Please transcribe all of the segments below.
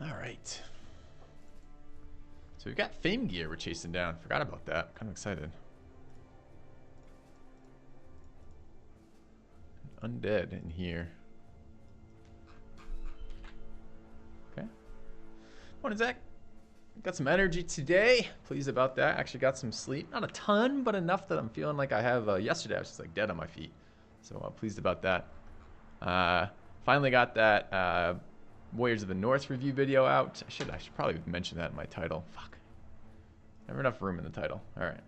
Alright. So we've got fame gear we're chasing down. Forgot about that. Kind of excited. Undead in here. Okay. Morning, Zach. Got some energy today. Pleased about that. Actually got some sleep. Not a ton, but enough that I'm feeling like I have. Yesterday I was just like dead on my feet. So pleased about that. Finally got that Warriors of the North review video out. I should probably mention that in my title. Fuck. Never enough room in the title. All right.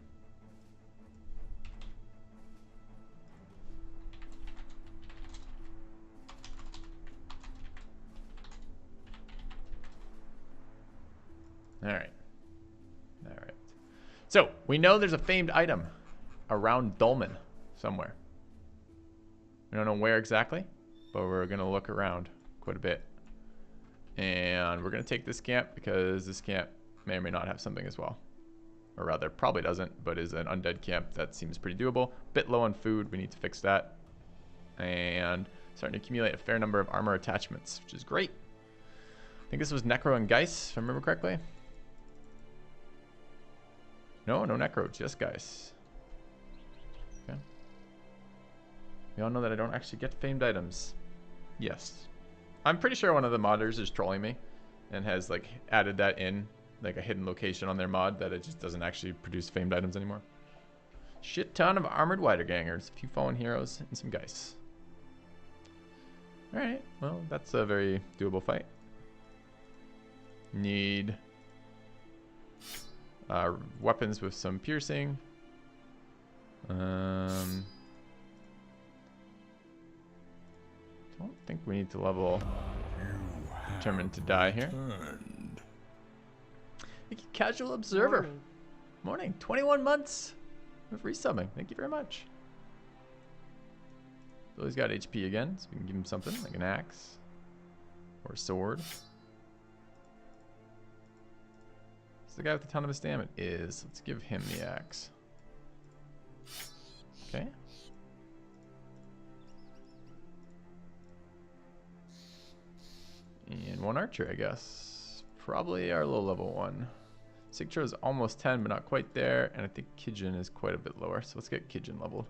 All right. All right. So we know there's a famed item around Dolmen somewhere. We don't know where exactly, but we're going to look around quite a bit. And we're going to take this camp because this camp may or may not have something as well. Or rather, probably doesn't, but is an undead camp that seems pretty doable. Bit low on food. We need to fix that. And starting to accumulate a fair number of armor attachments, which is great. I think this was Necro and Geist, if I remember correctly. No Necro, just Geist. Okay. We all know that I don't actually get famed items. Yes. I'm pretty sure one of the modders is trolling me and has like added that in, like a hidden location on their mod that it just doesn't actually produce famed items anymore. Shit ton of armored Widergangers, a few fallen heroes, and some Geists. Alright, well, that's a very doable fight. Need weapons with some piercing. Don't think we need to level Determined to Die here. Thank you, Casual Observer. Morning. 21 months of resubbing. Thank you very much. So he's got HP again, so we can give him something like an axe or a sword. So the guy with the ton of stamina is. Let's give him the axe. Okay. And one archer, I guess. Probably our low level one. Sigtro is almost 10, but not quite there. And I think Kijin is quite a bit lower. So let's get Kijin leveled.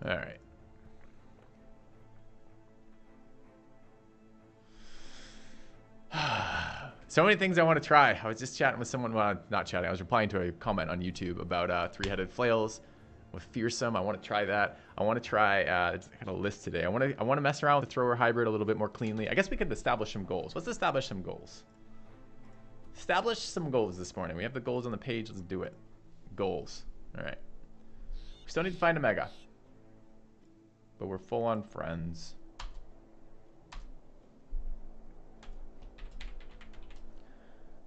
All right. So many things I want to try. I was just chatting with someone, well, not chatting, I was replying to a comment on YouTube about three-headed flails with fearsome. I want to try that. I want to try, it's kind of a list today. I want to mess around with the thrower hybrid a little bit more cleanly. I guess we could establish some goals. Let's establish some goals. Establish some goals this morning. We have the goals on the page. Let's do it. Goals. All right. We still need to find a mega. But we're full on friends.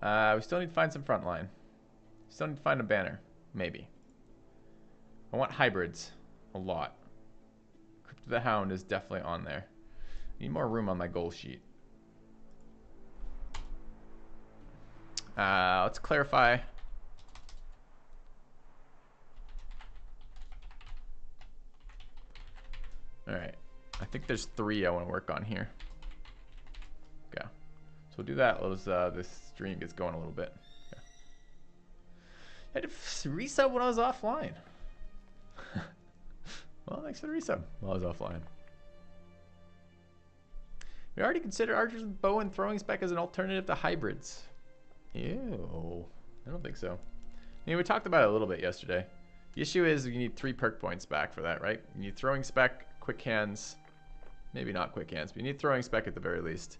We still need to find some frontline. Still need to find a banner. Maybe. I want hybrids. A lot. Crypt of the Hound is definitely on there. Need more room on my goal sheet. Let's clarify. Alright. I think there's 3 I want to work on here. Okay. So we'll do that. Let's, this stream gets going a little bit. Okay. I had to resub when I was offline. Well, thanks for the resub while I was offline. We already considered archers with bow and throwing spec as an alternative to hybrids. Ew. I don't think so. I mean, we talked about it a little bit yesterday. The issue is you need 3 perk points back for that, right? You need throwing spec, quick hands. Maybe not quick hands, but you need throwing spec at the very least.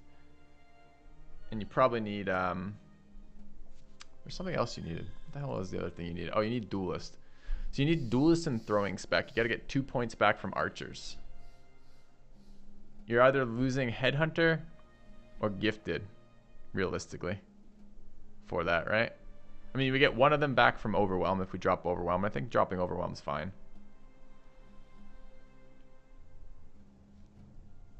And you probably need, there's something else you needed. What the hell was the other thing you needed? Oh, you need duelist. So you need duelist and throwing spec. You got to get 2 points back from archers. You're either losing headhunter or gifted, realistically, for that, right? I mean, we get 1 of them back from overwhelm if we drop overwhelm. I think dropping overwhelm is fine.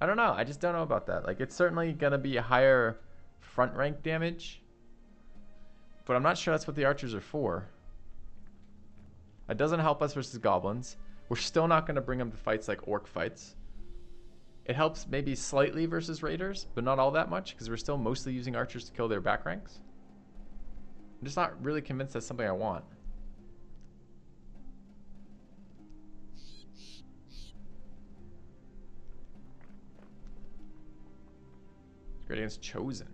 I don't know. I just don't know about that. Like, it's certainly going to be a higher front rank damage, but I'm not sure that's what the archers are for. It doesn't help us versus goblins. We're still not going to bring them to fights like orc fights. It helps maybe slightly versus raiders, but not all that much because we're still mostly using archers to kill their back ranks. I'm just not really convinced that's something I want. Great against Chosen.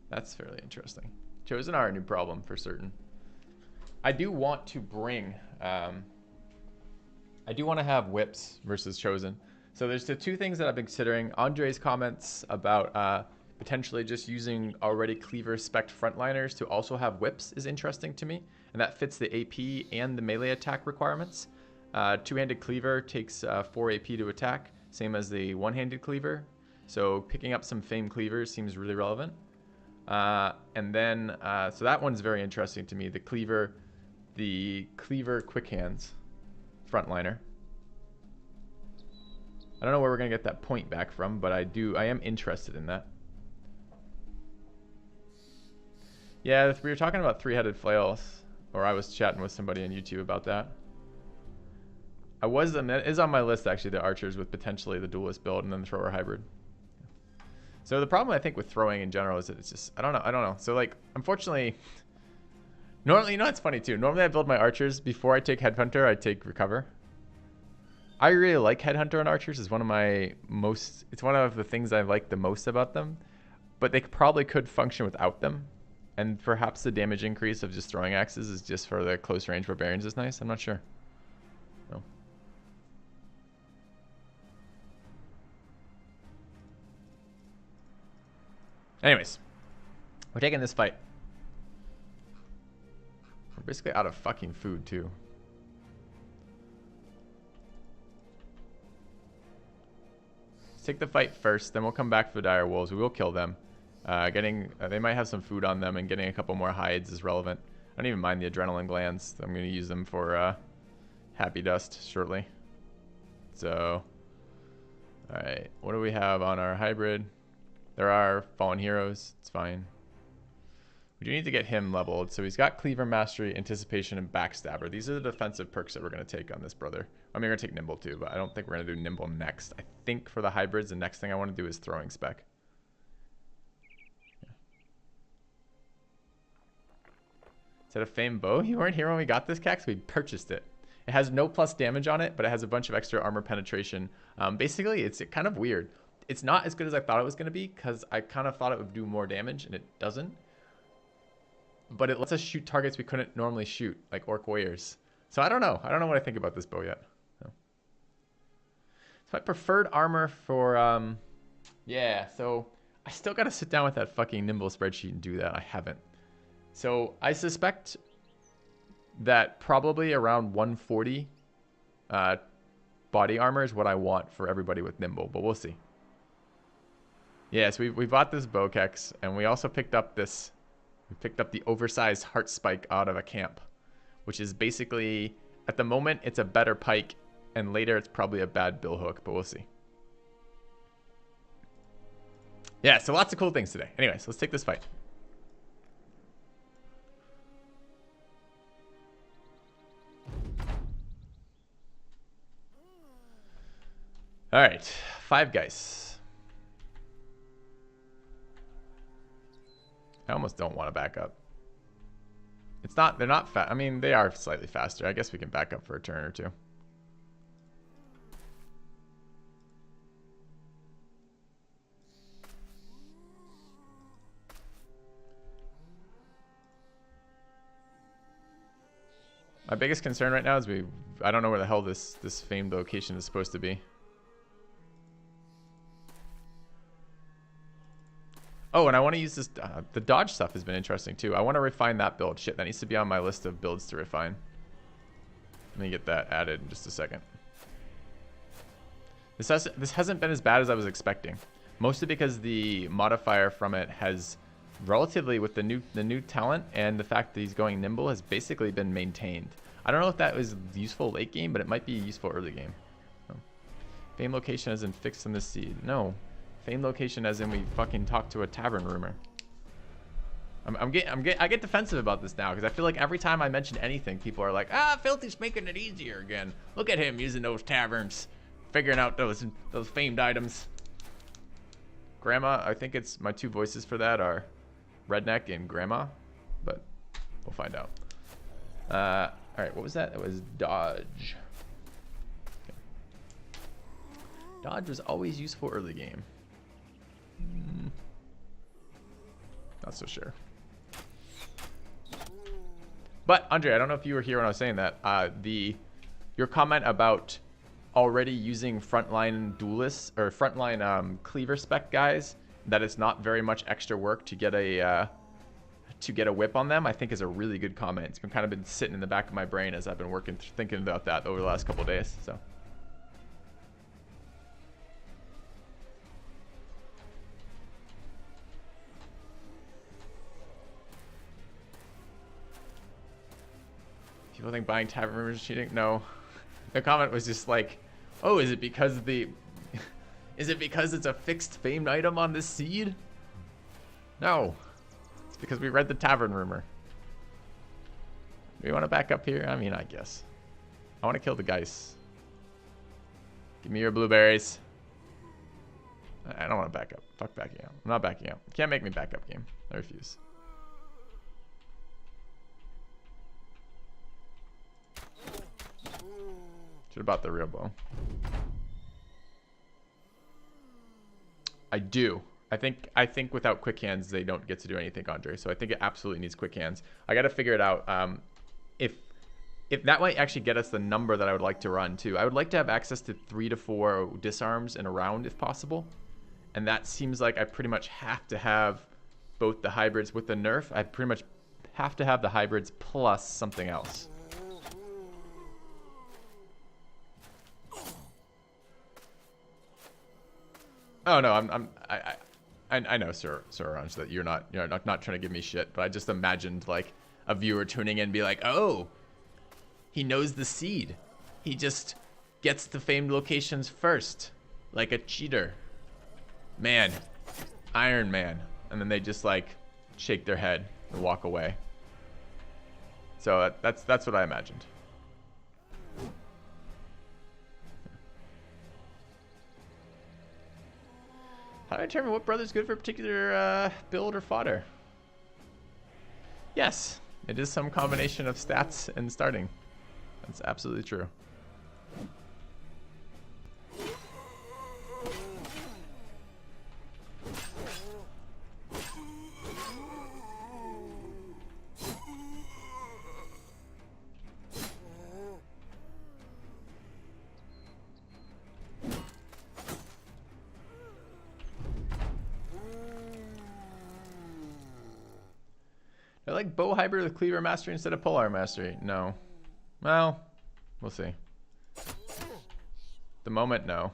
That's fairly interesting. Chosen are a new problem for certain. I do want to bring... I do want to have whips versus Chosen. So there's the two things that I've been considering. Andre's comments about potentially just using already cleaver spec frontliners to also have whips is interesting to me. And that fits the AP and the melee attack requirements. Two-handed cleaver takes 4 AP to attack, same as the one-handed cleaver. So picking up some famed cleavers seems really relevant. And then, so that one's very interesting to me. The cleaver quick hands frontliner. I don't know where we're going to get that point back from, but I am interested in that. Yeah, we were talking about three-headed flails, or I was chatting with somebody on YouTube about that. It is on my list actually, the archers with potentially the duelist build and then the thrower hybrid. So the problem I think with throwing in general is that it's just, I don't know. So like, unfortunately, normally, you know, it's funny too. Normally I build my archers before I take Headhunter, I take Recover. I really like Headhunter and archers. It's one of the things I like the most about them, but they probably could function without them. And perhaps the damage increase of just throwing axes is just for the close range barbarians is nice. I'm not sure. No. Anyways, we're taking this fight. We're basically out of fucking food too. Let's take the fight first, then we'll come back for the dire wolves. We will kill them. They might have some food on them, and getting a couple more hides is relevant. I don't even mind the adrenaline glands. I'm going to use them for happy dust shortly. So, all right, what do we have on our hybrid? There are fallen heroes. It's fine. We do need to get him leveled. So he's got Cleaver Mastery, Anticipation, and Backstabber. These are the defensive perks that we're going to take on this brother. I mean, we're going to take Nimble too, but I don't think we're going to do Nimble next. I think for the hybrids, the next thing I want to do is Throwing Spec. Yeah. Is that a famed bow? You weren't here when we got this, Cax? We purchased it. It has no plus damage on it, but it has a bunch of extra armor penetration. Basically, it's kind of weird. It's not as good as I thought it was going to be because I kind of thought it would do more damage, and it doesn't. But it lets us shoot targets we couldn't normally shoot, like Orc Warriors. So I don't know. I don't know what I think about this bow yet. No. So my preferred armor for, yeah, so I still got to sit down with that fucking Nimble spreadsheet and do that. I haven't. So I suspect that probably around 140 body armor is what I want for everybody with Nimble, but we'll see. Yeah, so we bought this Bowkex, and we also picked up this... We picked up the oversized Heart Spike out of a camp, which is basically, at the moment, it's a better pike, and later it's probably a bad bill hook, but we'll see. Yeah, so lots of cool things today. Anyways, let's take this fight. All right, 5 guys. I almost don't want to back up. They're not fast. I mean, they are slightly faster. I guess we can back up for a turn or two. My biggest concern right now is I don't know where the hell this famed location is supposed to be. Oh, and I want to use this, the dodge stuff has been interesting too. I want to refine that build. Shit, that needs to be on my list of builds to refine. Let me get that added in just a second. This hasn't been as bad as I was expecting. Mostly because the modifier from it has relatively, with the new talent and the fact that he's going nimble, has basically been maintained. I don't know if that was useful late game, but it might be useful early game. Oh. Fame location as in fixed in the seed. No. Fame location as in we fucking talked to a tavern rumor. I get defensive about this now because I feel like every time I mention anything, people are like, ah, Filthy's making it easier again. Look at him using those taverns, figuring out those famed items. Grandma, I think it's my two voices for that are Redneck and Grandma, but we'll find out. All right, what was that? It was dodge. Okay. Dodge was always useful early game. Not so sure. But Andre, I don't know if you were here when I was saying that. Your comment about already using frontline duelists or frontline cleaver spec guys, that it's not very much extra work to get a whip on them, I think is a really good comment. It's been kind of been sitting in the back of my brain as I've been thinking about that over the last couple of days. So. People think buying tavern rumors is cheating? No. The comment was just like, oh, is it because it's a fixed famed item on this seed? No. It's because we read the tavern rumor. Do we want to back up here? I mean, I guess. I want to kill the geese. Give me your blueberries. I don't want to back up. Fuck backing out. I'm not backing out. You can't make me back up, game. I refuse. Should have bought the real bow. I do. I think without quick hands they don't get to do anything, Andre. So I think it absolutely needs quick hands. I got to figure it out. If that might actually get us the number that I would like to run too. I would like to have access to 3 to 4 disarms in a round if possible. And that seems like I pretty much have to have both the hybrids with the nerf. I pretty much have to have the hybrids plus something else. Oh no, I know, Sir Orange, that you're not trying to give me shit, but I just imagined like a viewer tuning in and be like, oh, he knows the seed. He just gets the famed locations first, like a cheater. Man, Iron Man, and then they just like shake their head and walk away. So that's what I imagined. How do I determine what brother's good for a particular build or fodder? Yes, it is some combination of stats and starting. That's absolutely true. I like bow hybrid with cleaver mastery instead of polearm mastery. No. Well, we'll see. At the moment, no.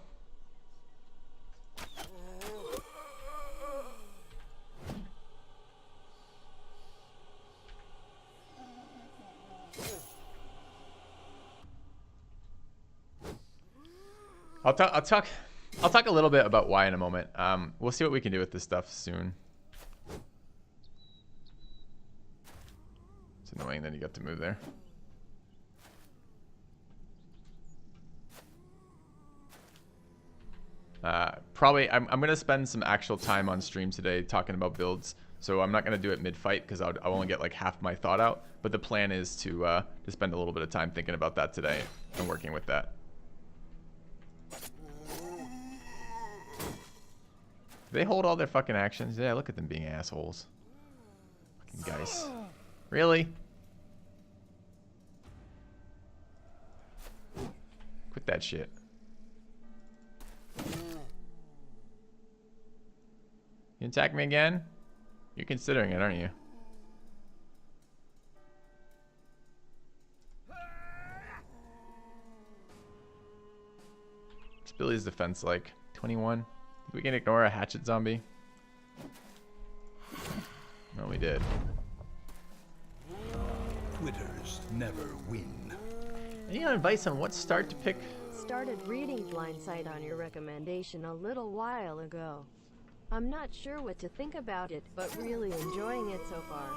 I'll talk a little bit about why in a moment. We'll see what we can do with this stuff soon. It's annoying that you got to move there. Probably, I'm going to spend some actual time on stream today talking about builds. So I'm not going to do it mid-fight because I'll only get like half my thought out. But the plan is to spend a little bit of time thinking about that today and working with that. Do they hold all their fucking actions? Yeah, look at them being assholes. Fucking guys. Really? Quit that shit. You attack me again? You're considering it, aren't you? What's Billy's defense like? 21? Think we can ignore a hatchet zombie? No, we did. Quitters never win. Any advice on what start to pick? Started reading Blindsight on your recommendation a little while ago. I'm not sure what to think about it, but really enjoying it so far.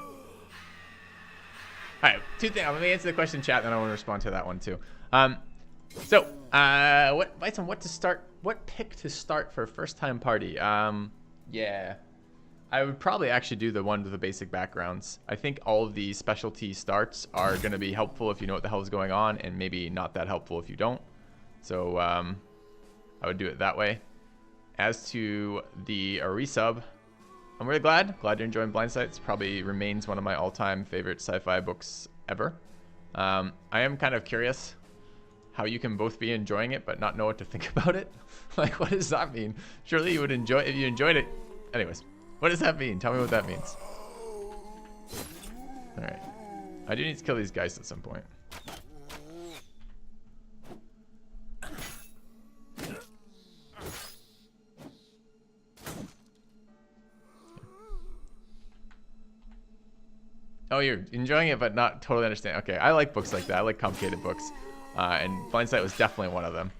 All right, two things. Let me answer the question in chat, then I want to respond to that one too. What, Bison, what to start? What pick to start for a first-time party? Yeah, I would probably actually do the one with the basic backgrounds. I think all of the specialty starts are going to be helpful if you know what the hell is going on, and maybe not that helpful if you don't. So I would do it that way. As to the resub, I'm really glad you're enjoying Blindsight. It probably remains one of my all-time favorite sci-fi books ever. I am kind of curious how you can both be enjoying it but not know what to think about it. Like, what does that mean? Surely you would enjoy if you enjoyed it. Anyways, what does that mean? Tell me what that means. All right, I do need to kill these guys at some point. Oh, you're enjoying it, but not totally understand. Okay, I like books like that. I like complicated books, and Blindsight was definitely one of them.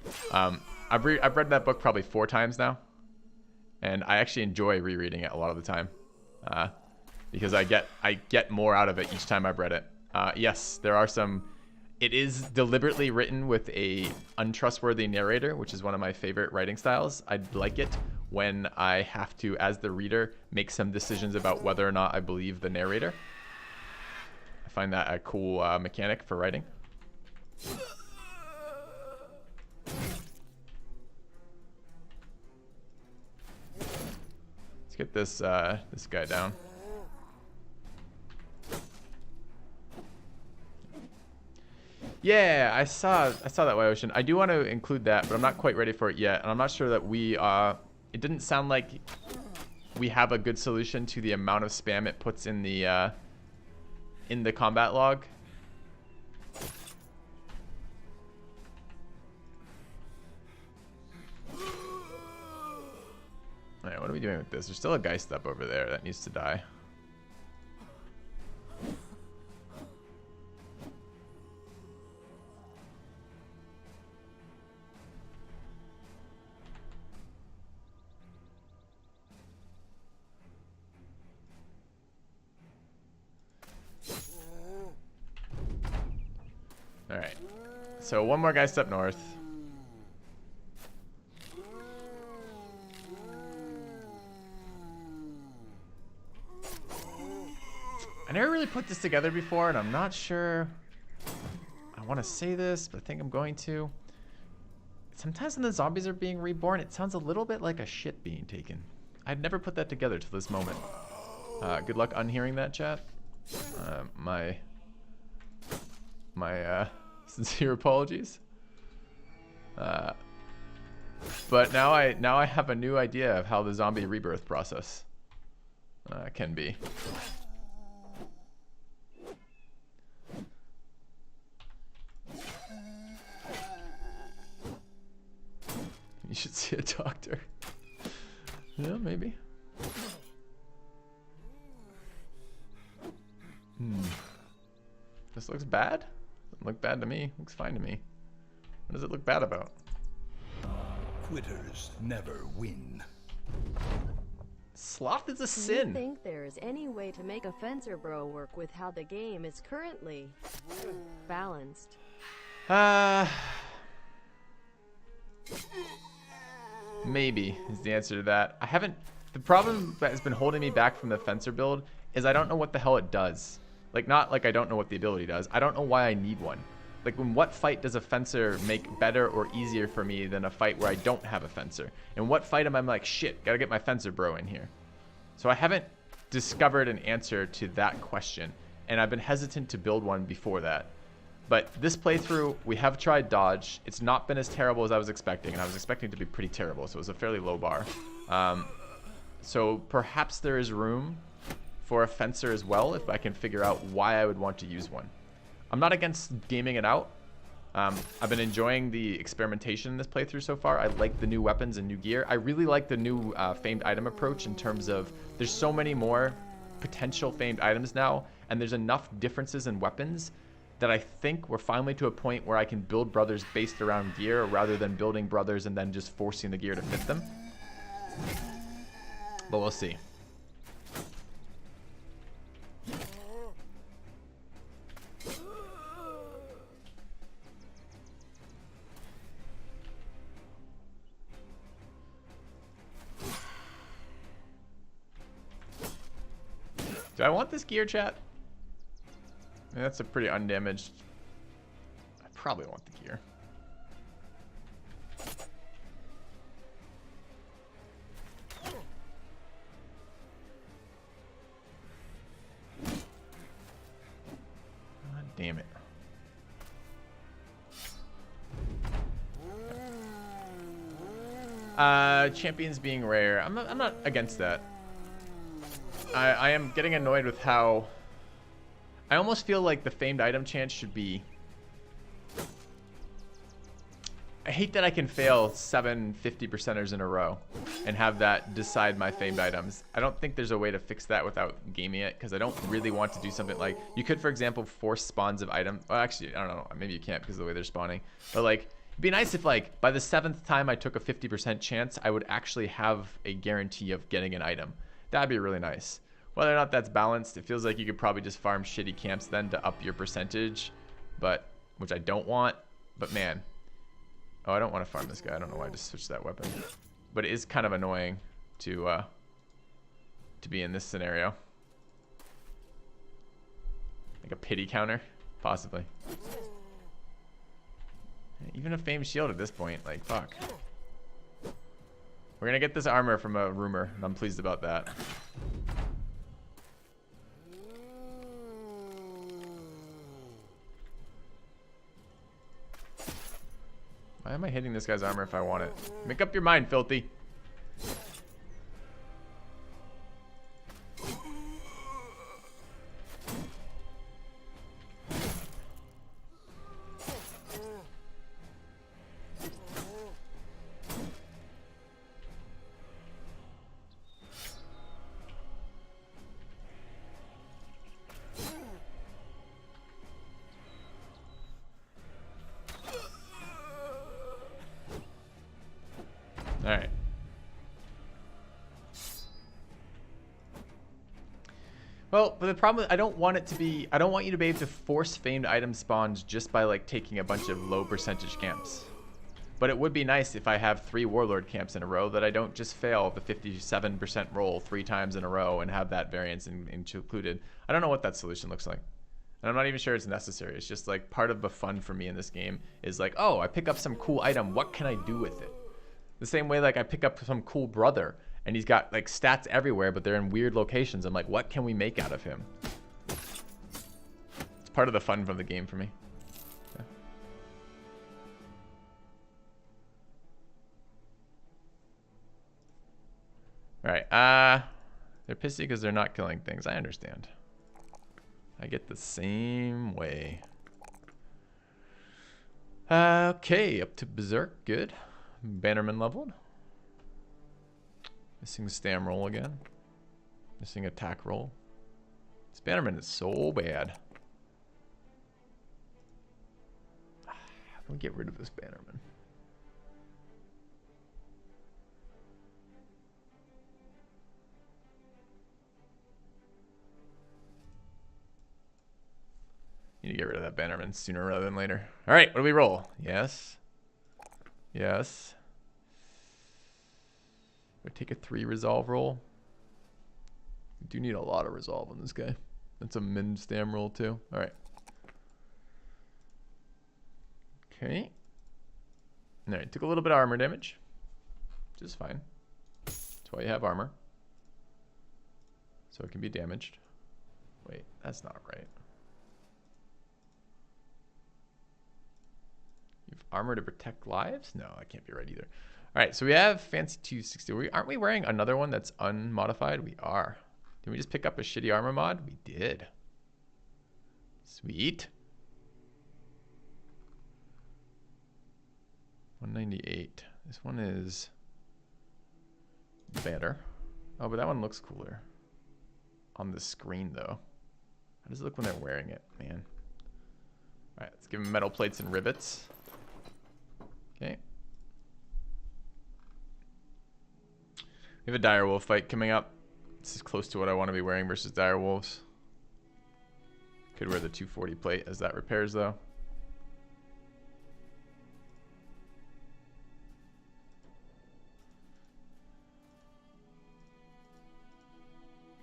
I've read that book probably 4 times now, and I actually enjoy rereading it a lot of the time, because I get more out of it each time I've read it. Yes, there are some. It is deliberately written with a untrustworthy narrator, which is one of my favorite writing styles. I like it when I have to, as the reader, make some decisions about whether or not I believe the narrator. I find that a cool mechanic for writing. Let's get this this guy down. Yeah, I saw that White Ocean. I do want to include that, but I'm not quite ready for it yet, and I'm not sure that we it didn't sound like we have a good solution to the amount of spam it puts in the combat log. Alright, what are we doing with this? There's still a Geist up over there that needs to die. Alright, so one more Geist up north. I never really put this together before, and I'm not sure I want to say this, but I think I'm going to. Sometimes when the zombies are being reborn, it sounds a little bit like a shit being taken. I'd never put that together till this moment. Good luck unhearing that, chat. My sincere apologies. But now I have a new idea of how the zombie rebirth process can be. You should see a doctor. Yeah, maybe. This looks bad? Doesn't look bad to me. Looks fine to me. What does it look bad about? Quitters never win. Sloth is a Do sin. you think there is any way to make a Fencer Bro work with how the game is currently balanced? Maybe is the answer to that. I haven't. The problem that has been holding me back from the Fencer build is I don't know what the hell it does. Like, not like I don't know what the ability does. I don't know why I need one. Like, in what fight does a Fencer make better or easier for me than a fight where I don't have a Fencer? In what fight am I like, shit, gotta get my Fencer Bro in here? So I haven't discovered an answer to that question, and I've been hesitant to build one before that. But this playthrough, we have tried dodge. It's not been as terrible as I was expecting, and I was expecting it to be pretty terrible, so it was a fairly low bar. So perhaps there is room for a Fencer as well if I can figure out why I would want to use one. I'm not against gaming it out. I've been enjoying the experimentation in this playthrough so far. I like the new weapons and new gear. I really like the new famed item approach in terms of there's so many more potential famed items now, and there's enough differences in weapons that I think we're finally to a point where I can build brothers based around gear rather than building brothers and then just forcing the gear to fit them. But we'll see. Do I want this gear, chat? I mean, that's a pretty undamaged. I probably want the gear. God damn it. Champions being rare. I'm not against that. I am getting annoyed with how I almost feel like the famed item chance should be. I hate that I can fail 7 50%ers in a row and have that decide my famed items. I don't think there's a way to fix that without gaming it, because I don't really want to do something like you could, for example, force spawns of items. Well, actually, I don't know. Maybe you can't because of the way they're spawning. But like, it'd be nice if like by the 7th time I took a 50% chance, I would actually have a guarantee of getting an item. That'd be really nice. Whether or not that's balanced, it feels like you could probably just farm shitty camps then to up your percentage, but which I don't want. But man, oh, I don't want to farm this guy. I don't know why I just switched that weapon. But it is kind of annoying to be in this scenario. Like a pity counter, possibly. Even a famed shield at this point, like fuck. We're gonna get this armor from a rumor, and I'm pleased about that. Why am I hitting this guy's armor if I want it? Make up your mind, filthy. Alright. Well, but the problem is I don't want you to be able to force famed item spawns just by like taking a bunch of low percentage camps. But it would be nice if I have 3 warlord camps in a row that I don't just fail the 57% roll 3 times in a row and have that variance included. I don't know what that solution looks like. And I'm not even sure it's necessary. It's just like part of the fun for me in this game is like, oh, I pick up some cool item. What can I do with it? The same way like I pick up some cool brother and he's got like stats everywhere, but they're in weird locations. I'm like, what can we make out of him? It's part of the fun from the game for me. Yeah. All right. They're pissy because they're not killing things. I understand. I get the same way. Okay, up to Berserk. Good. Bannerman leveled. Missing stam roll again. Missing attack roll. This Bannerman is so bad. How do we get rid of this Bannerman? Need to get rid of that Bannerman sooner rather than later. All right, what do we roll? Yes. Yes. I take a 3 resolve roll. We do need a lot of resolve on this guy. That's a min stam roll too. All right. Okay. All right, took a little bit of armor damage. Which is fine. That's why you have armor. So it can be damaged. Wait, that's not right. You've armor to protect lives? No, that can't be right either. All right, so we have Fancy 260. Aren't we wearing another one that's unmodified? We are. Did we just pick up a shitty armor mod? We did. Sweet. 198. This one is better. Oh, but that one looks cooler on the screen, though. How does it look when they're wearing it, man? All right, let's give them metal plates and rivets. Okay. We have a dire wolf fight coming up. This is close to what I want to be wearing versus dire wolves. Could wear the 240 plate as that repairs though.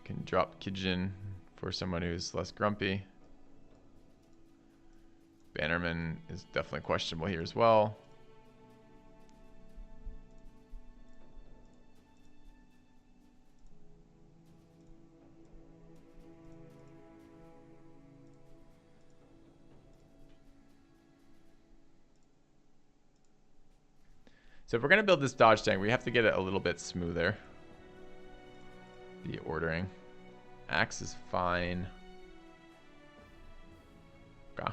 Can drop Kijin for someone who's less grumpy. Bannerman is definitely questionable here as well. So if we're going to build this dodge tank, we have to get it a little bit smoother. The ordering. Axe is fine. Okay.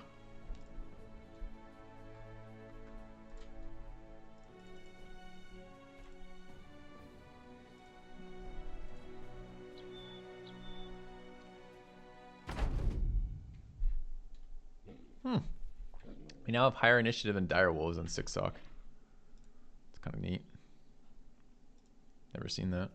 We now have higher initiative than dire wolves on Six Sock. It's kind of neat. Never seen that.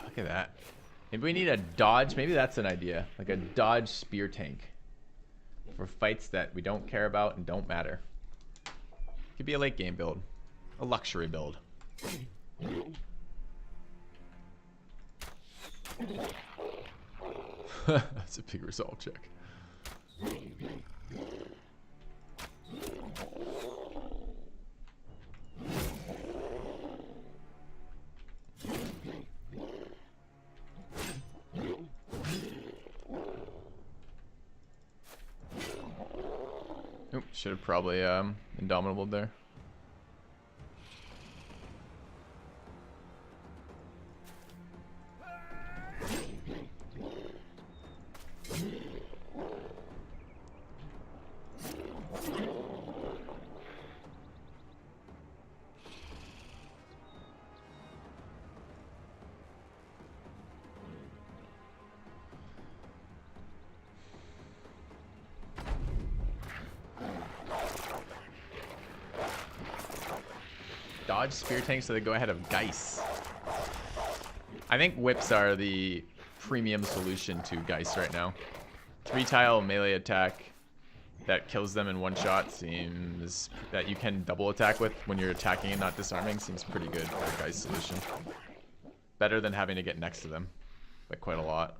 Look at that. Maybe we need a dodge. Maybe that's an idea. Like a dodge spear tank. For fights that we don't care about and don't matter. Could be a late game build. A luxury build. That's a big resolve check. Oop, should have probably indomitable there. Dodge spear tanks so they go ahead of Geist. I think whips are the premium solution to Geist right now. 3-tile melee attack that kills them in one shot seems that you can double attack with when you're attacking and not disarming seems pretty good for a Geist solution. Better than having to get next to them by quite a lot.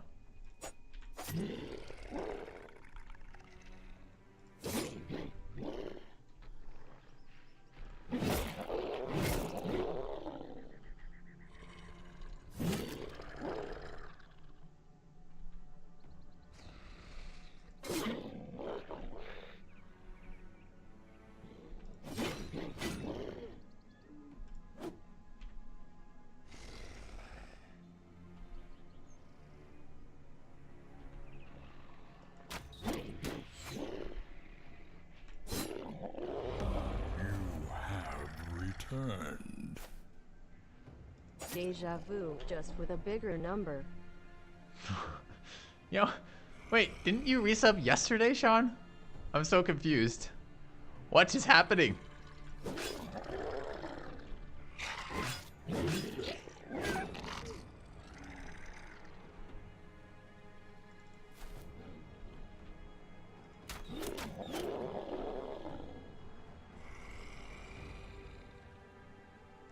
Deja vu, just with a bigger number. Yo, wait, didn't you resub yesterday, Sean? I'm so confused. What is happening?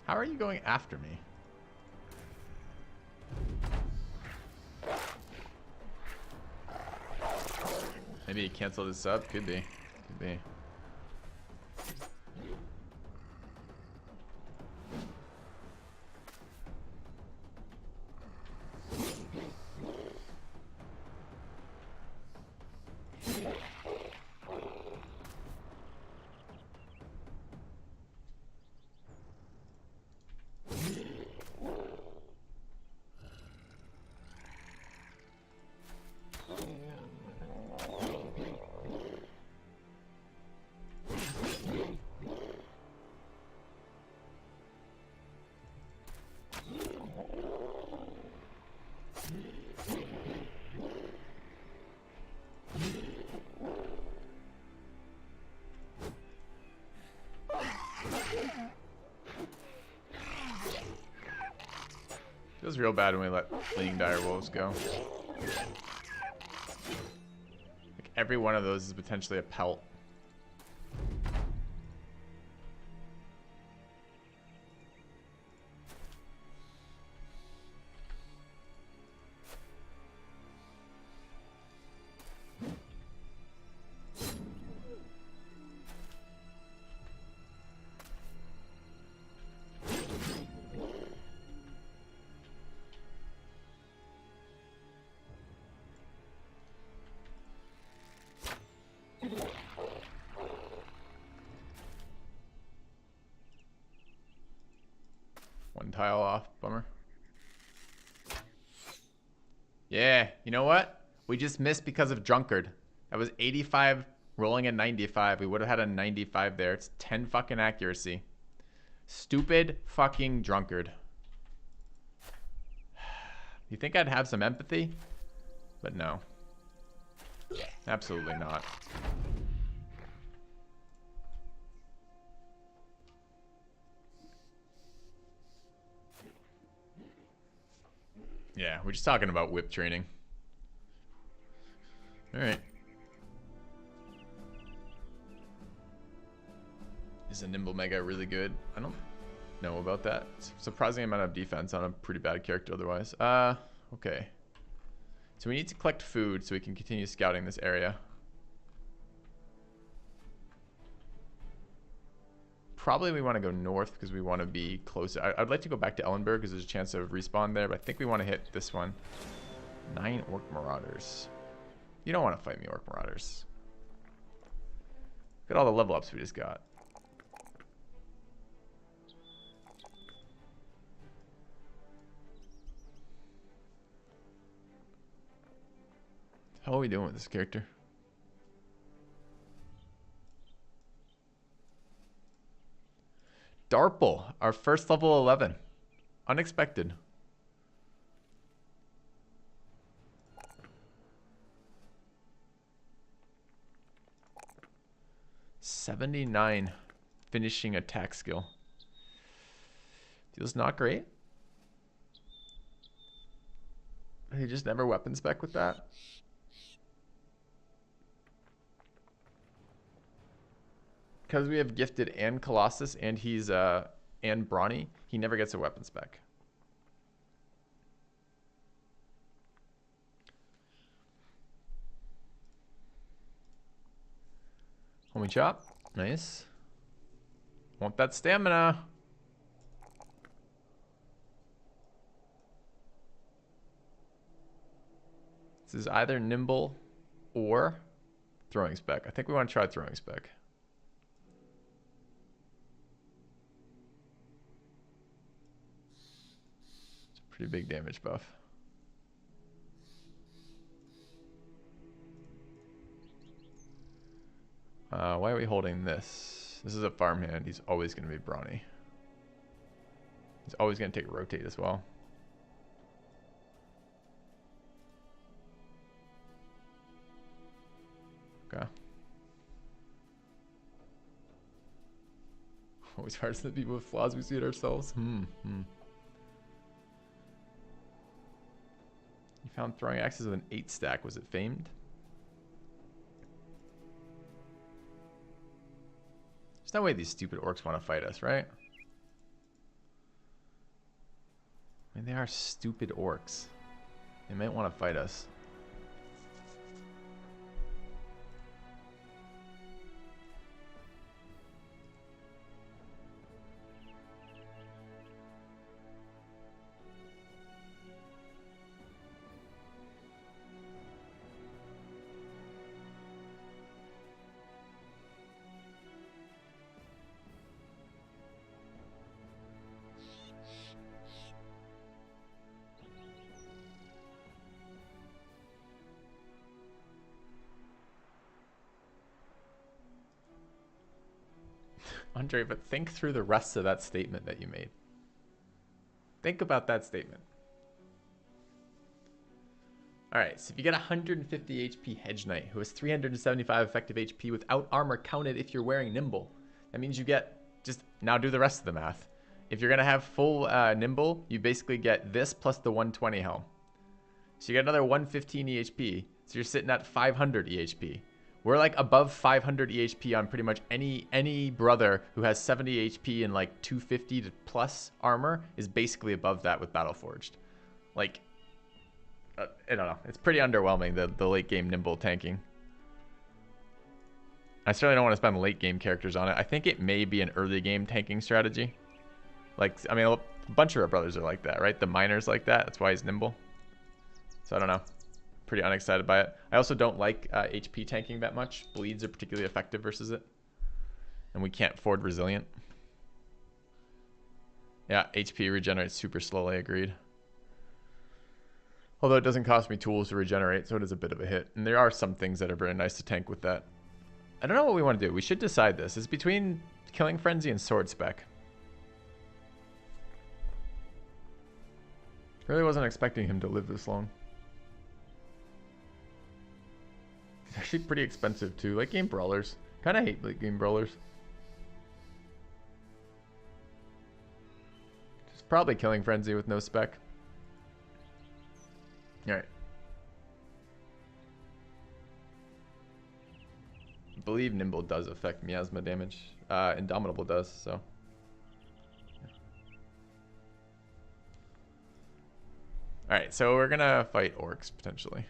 How are you going after me? Maybe he canceled his sub? Could be. Could be. Feels real bad when we let fleeing dire wolves go. Like every one of those is potentially a pelt. One tile off, bummer. Yeah, you know what? We just missed because of Drunkard. That was 85 rolling a 95. We would have had a 95 there. It's 10 fucking accuracy. Stupid fucking Drunkard. You think I'd have some empathy? But no. Absolutely not. Yeah, we're just talking about whip training. Alright. Is a Nimble Mega really good? I don't know about that. Surprising amount of defense on a pretty bad character otherwise. Okay. So we need to collect food so we can continue scouting this area. Probably we want to go north because we want to be closer. I'd like to go back to Ellenberg because there's a chance of respawn there, but I think we want to hit this one. 9 Orc Marauders. You don't want to fight me, Orc Marauders. Look at all the level ups we just got. How are we doing with this character? Darple, our first level 11. Unexpected. '79 finishing attack skill. Feels not great. He just never weapon spec with that. Because we have Gifted and Colossus, and he's and Brawny, he never gets a weapon spec. Homie chop, nice. Want that stamina. This is either nimble or throwing spec. I think we want to try throwing spec. Pretty big damage buff. Why are we holding this? This is a farmhand. He's always going to be brawny. He's always going to take a rotate as well. Okay. Always hard to the people with flaws we see it ourselves. You found throwing axes with an 8 stack. Was it famed? There's no way these stupid orcs want to fight us, right? I mean, they are stupid orcs. They might want to fight us. Andre, but think through the rest of that statement that you made. Think about that statement. Alright, so if you get 150 HP Hedge Knight, who has 375 effective HP without armor counted if you're wearing Nimble, that means you get Just now do the rest of the math. If you're going to have full nimble, you basically get this plus the 120 helm. So you get another 115 EHP. So you're sitting at 500 EHP. We're like above 500 EHP on pretty much any brother who has 70 HP and like 250 to plus armor is basically above that with Battleforged. Like, I don't know. It's pretty underwhelming, the late game nimble tanking. I certainly don't want to spend late game characters on it. I think it may be an early game tanking strategy. Like, I mean, a bunch of our brothers are like that, right? The miner's like that. That's why he's nimble. So I don't know. Pretty unexcited by it. I also don't like HP tanking that much. Bleeds are particularly effective versus it. And we can't afford resilient. Yeah, HP regenerates super slowly, agreed. Although it doesn't cost me tools to regenerate, so it is a bit of a hit. And there are some things that are very nice to tank with that. I don't know what we want to do. We should decide this. It's between Killing Frenzy and Sword Spec. Really wasn't expecting him to live this long. It's actually pretty expensive too. Late game brawlers. Kind of hate late game brawlers. Just probably Killing Frenzy with no spec. Alright. I believe Nimble does affect miasma damage. Indomitable does, so. Alright, so we're gonna fight orcs potentially.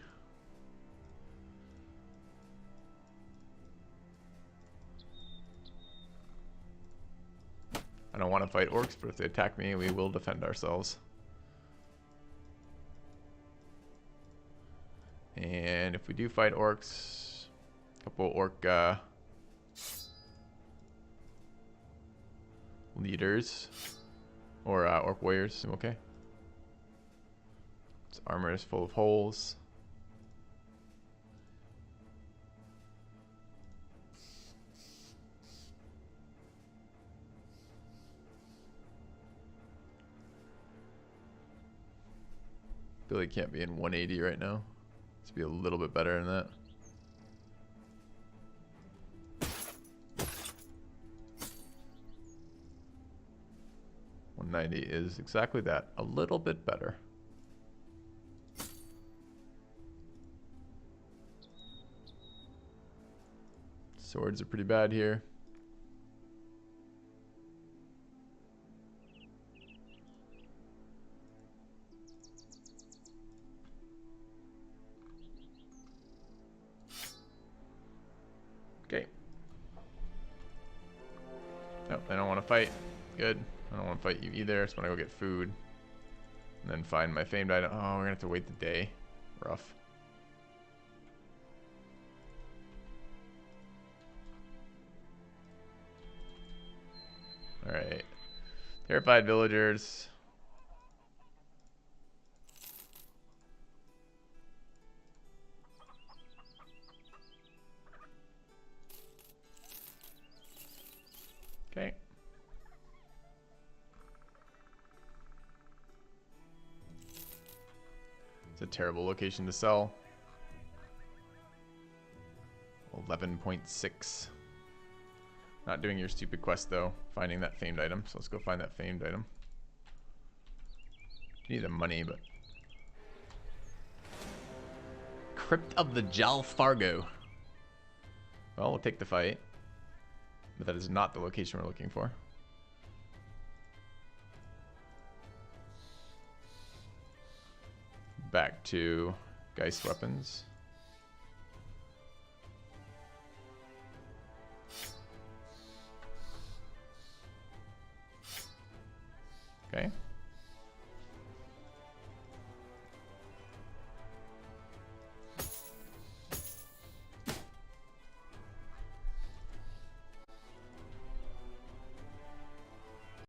I don't want to fight orcs, but if they attack me, we will defend ourselves. And if we do fight orcs, a couple orc leaders or orc warriors, okay. Its armor is full of holes. Billy can't be in 180 right now. Let's be a little bit better than that. $190 is exactly that. A little bit better. Swords are pretty bad here. Okay. Nope, I don't want to fight. Good. I don't want to fight you either. I just want to go get food. And then find my famed item. Oh, we're going to have to wait the day. Rough. Alright. Terrified villagers. Okay. It's a terrible location to sell. 11.6. Not doing your stupid quest though. Finding that famed item. So let's go find that famed item. Need the money, but. Crypt of the Jal Fargo. Well, we'll take the fight. But that is not the location we're looking for. Back to Geist weapons. Okay.